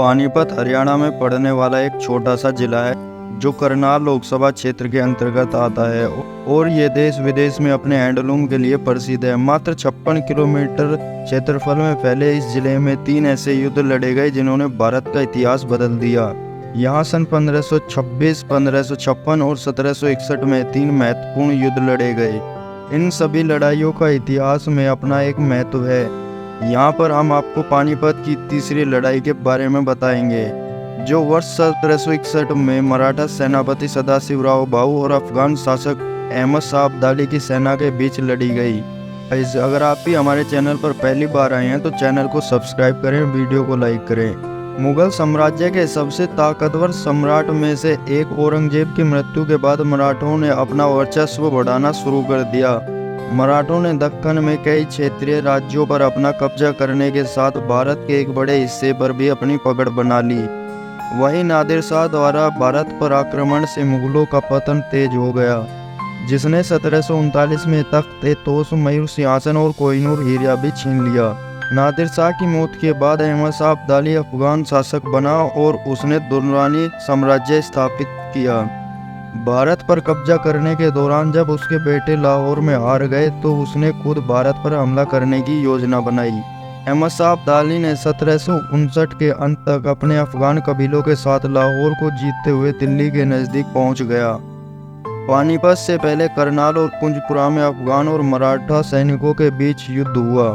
पानीपत हरियाणा में पड़ने वाला एक छोटा सा जिला है जो करनाल लोकसभा क्षेत्र के अंतर्गत आता है और ये देश विदेश में अपने हैंडलूम के लिए प्रसिद्ध है। मात्र 56 किलोमीटर क्षेत्रफल में फैले इस जिले में 3 ऐसे युद्ध लड़े गए जिन्होंने भारत का इतिहास बदल दिया। यहाँ सन 1526, 1556 और 1761 में 3 महत्वपूर्ण युद्ध लड़े गए। इन सभी लड़ाइयों का इतिहास में अपना एक महत्व है। यहाँ पर हम आपको पानीपत की तीसरी लड़ाई के बारे में बताएंगे जो वर्ष 1761 में मराठा सेनापति सदाशिवराव भाऊ और अफगान शासक अहमद शाह अब्दाली की सेना के बीच लड़ी गई। अगर आप भी हमारे चैनल पर पहली बार आए हैं तो चैनल को सब्सक्राइब करें, वीडियो को लाइक करें। मुगल साम्राज्य के सबसे ताकतवर सम्राट में से एक औरंगजेब की मृत्यु के बाद मराठों ने अपना वर्चस्व बढ़ाना शुरू कर दिया। मराठों ने दक्कन में कई क्षेत्रीय राज्यों पर अपना कब्जा करने के साथ भारत के एक बड़े हिस्से पर भी अपनी पकड़ बना ली। वहीं नादिर शाह द्वारा भारत पर आक्रमण से मुगलों का पतन तेज हो गया, जिसने 1739 में तख्त-ए-तौस, मयूर सिंहासन और कोहिनूर हीरा भी छीन लिया। नादिर शाह की मौत के बाद अहमद शाह अब्दाली अफगान शासक बना और उसने दुर्रानी साम्राज्य स्थापित किया। भारत पर कब्जा करने के दौरान जब उसके बेटे लाहौर में हार गए तो उसने खुद भारत पर हमला करने की योजना बनाई। अहमद शाह अब्दाली ने 1759 के अंत तक अपने अफगान कबीलों के साथ लाहौर को जीतते हुए दिल्ली के नज़दीक पहुंच गया। पानीपत से पहले करनाल और कुंजपुरा में अफगान और मराठा सैनिकों के बीच युद्ध हुआ,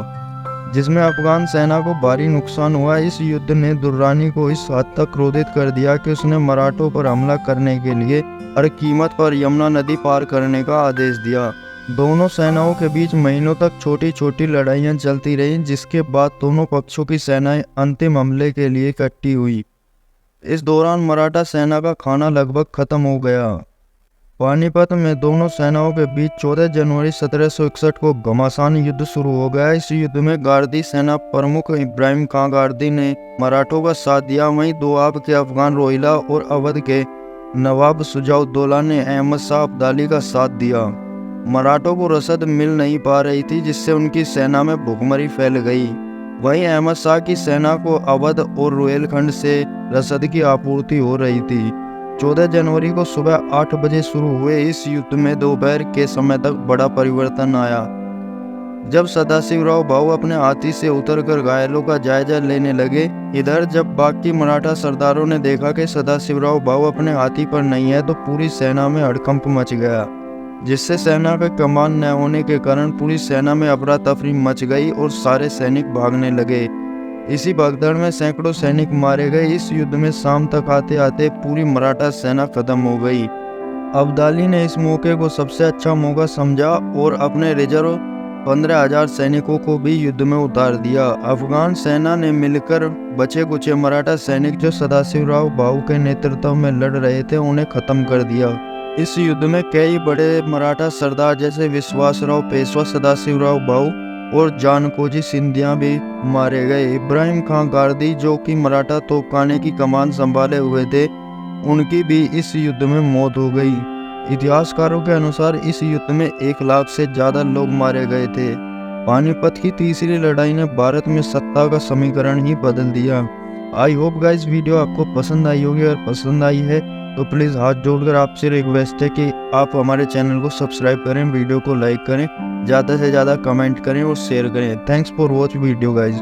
जिसमें अफगान सेना को भारी नुकसान हुआ। इस युद्ध ने दुर्रानी को इस हद तक क्रोधित कर दिया कि उसने मराठों पर हमला करने के लिए हर कीमत पर यमुना नदी पार करने का आदेश दिया। दोनों सेनाओं के बीच महीनों तक छोटी छोटी लड़ाइयां चलती रहीं, जिसके बाद दोनों पक्षों की सेनाएं अंतिम हमले के लिए इकट्ठी हुई। इस दौरान मराठा सेना का खाना लगभग खत्म हो गया। पानीपत में दोनों सेनाओं के बीच 14 जनवरी 1761 को घमासान युद्ध शुरू हो गया। इस युद्ध में गार्दी सेना प्रमुख इब्राहिम खां गार्दी ने मराठों का साथ दिया। वहीं दोआब के अफगान रोहिला और अवध के नवाब शुजाउद्दौला ने अहमद शाह अब्दाली का साथ दिया। मराठों को रसद मिल नहीं पा रही थी, जिससे उनकी सेना में भुखमरी फैल गई। वहीं अहमद शाह की सेना को अवध और रोहिलखंड से रसद की आपूर्ति हो रही थी। 14 जनवरी को सुबह 8 बजे शुरू हुए इस युद्ध में दोपहर के समय तक बड़ा परिवर्तन आया। जब सदाशिवराव भाऊ अपने हाथी से उतरकर घायलों का जायजा लेने लगे, इधर जब बाकी मराठा सरदारों ने देखा कि सदाशिवराव भाऊ अपने हाथी पर नहीं है तो पूरी सेना में हड़कंप मच गया, जिससे सेना का कमान न होने के कारण पूरी सेना में अफरा तफरी मच गई और सारे सैनिक भागने लगे। इसी भगदड़ में सैकड़ों सैनिक मारे गए। इस युद्ध में शाम तक आते आते पूरी मराठा सेना खत्म हो गई। अब्दाली ने इस मौके को सबसे अच्छा मौका समझा और अपने रिजर्व 15,000 सैनिकों को भी युद्ध में उतार दिया। अफगान सेना ने मिलकर बचे कुचे मराठा सैनिक जो सदाशिवराव भाऊ के नेतृत्व में लड़ रहे थे उन्हें खत्म कर दिया। इस युद्ध में कई बड़े मराठा सरदार जैसे विश्वासराव पेशवा, सदाशिवराव भाऊ और जानकोजी सिंधिया भी मारे गए। इब्राहिम खां गार्दी जो कि मराठा तोपखाने की कमान संभाले हुए थे, उनकी भी इस युद्ध में मौत हो गई। इतिहासकारों के अनुसार इस युद्ध में 1 लाख से ज़्यादा लोग मारे गए थे। पानीपत की तीसरी लड़ाई ने भारत में सत्ता का समीकरण ही बदल दिया। आई होप गाइस वीडियो आपको पसंद आई होगी। अगर पसंद आई है तो प्लीज़ हाथ जोड़कर आपसे रिक्वेस्ट है कि आप हमारे चैनल को सब्सक्राइब करें, वीडियो को लाइक करें, ज़्यादा से ज़्यादा कमेंट करें और शेयर करें। Thanks for watch video guys.